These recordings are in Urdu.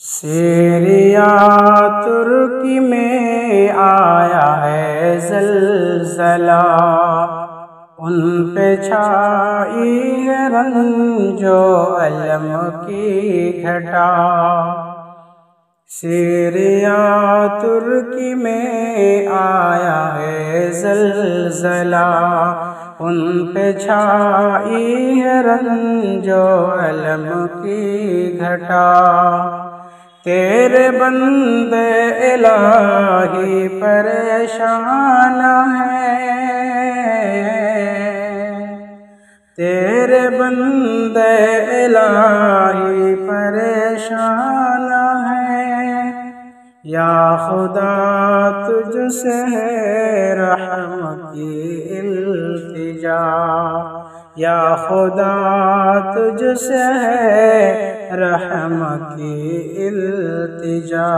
سیریا ترکی میں آیا ہے زلزلہ، ان پہ چھائی ہے رنج و الم کی گھٹا۔ سیریا ترکی میں آیا ہے زلزلہ، ان پہ چھائی ہے رنج و الم کی گھٹا۔ تیرے بندے الہی پریشان ہیں، تیرے بندے الہی پریشان ہیں۔ یا خدا تجھ سے ہے رحم کی التجا، یا خدا تجھ سے ہے رحم کی التجا۔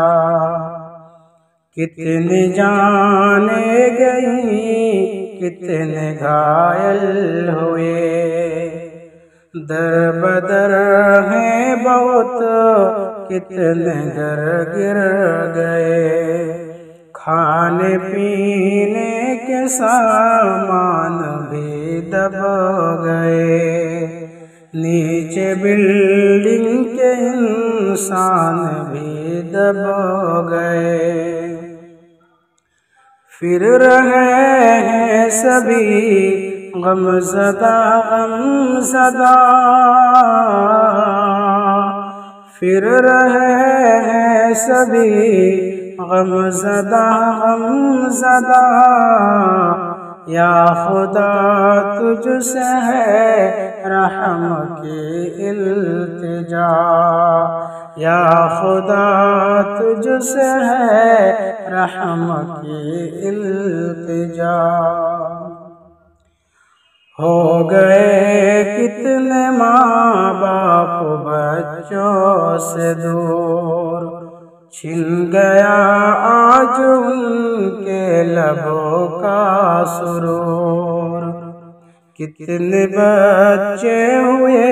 کتنی جانیں گئیں، کتنے گھائل ہوئے، در بدر ہیں بہت، کتنے گھر گر گئے۔ کھانے پینے کے سامان بھی دب گئے، نیچے بلڈنگ کے انسان بھی دب گئے۔ پھر رہے ہیں سبھی غم زدہ غم زدہ، پھر رہے ہیں سبھی غم زدہ غم زدہ۔ یا خدا تجھ سے ہے رحم کی التجا، یا خدا تجھ سے ہے رحم کی التجا۔ ہو گئے کتنے ماں باپ بچوں سے دور، چھن گیا آج ان کے لبوں کا سرور۔ کتنے بچے ہوئے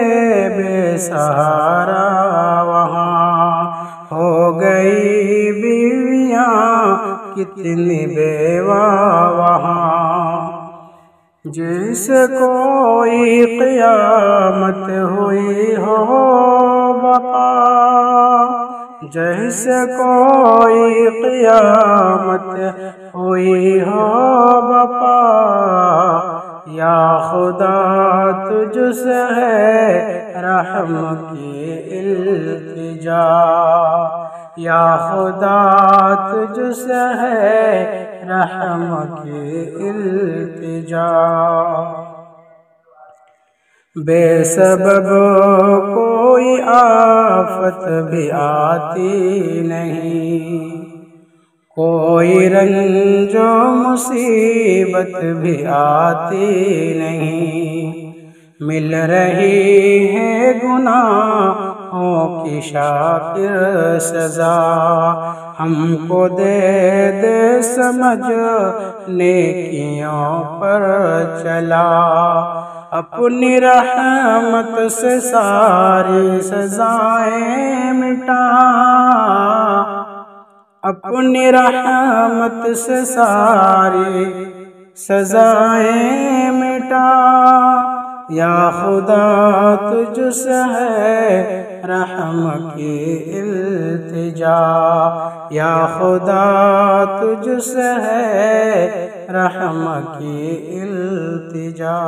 بے سہارا وہاں، ہو گئی بیویاں کتنی بیوہ وہاں۔ جیسے کوئی قیامت ہوئی ہو بپا، جیسے کوئی قیامت ہوئی ہو بپا۔ یا خدا تجھ سے ہے رحم کی التجا، یا خدا تجھ سے ہے رحم کی التجا۔ بے سبب کوئی آفت بھی آتی نہیں، کوئی رنج و مصیبت بھی آتی نہیں۔ مل رہی ہے گناہوں کی شاکر سزا، ہم کو دے دے سمجھ نیکیوں پر چلا۔ اپنی رحمت سے ساری سزائیں مٹا، اپنی رحمت سے ساری سزائیں مٹا۔ یا خدا تجھ سے ہے رحم کی التجا، یا خدا تجھ سے ہے رحم کی التجا۔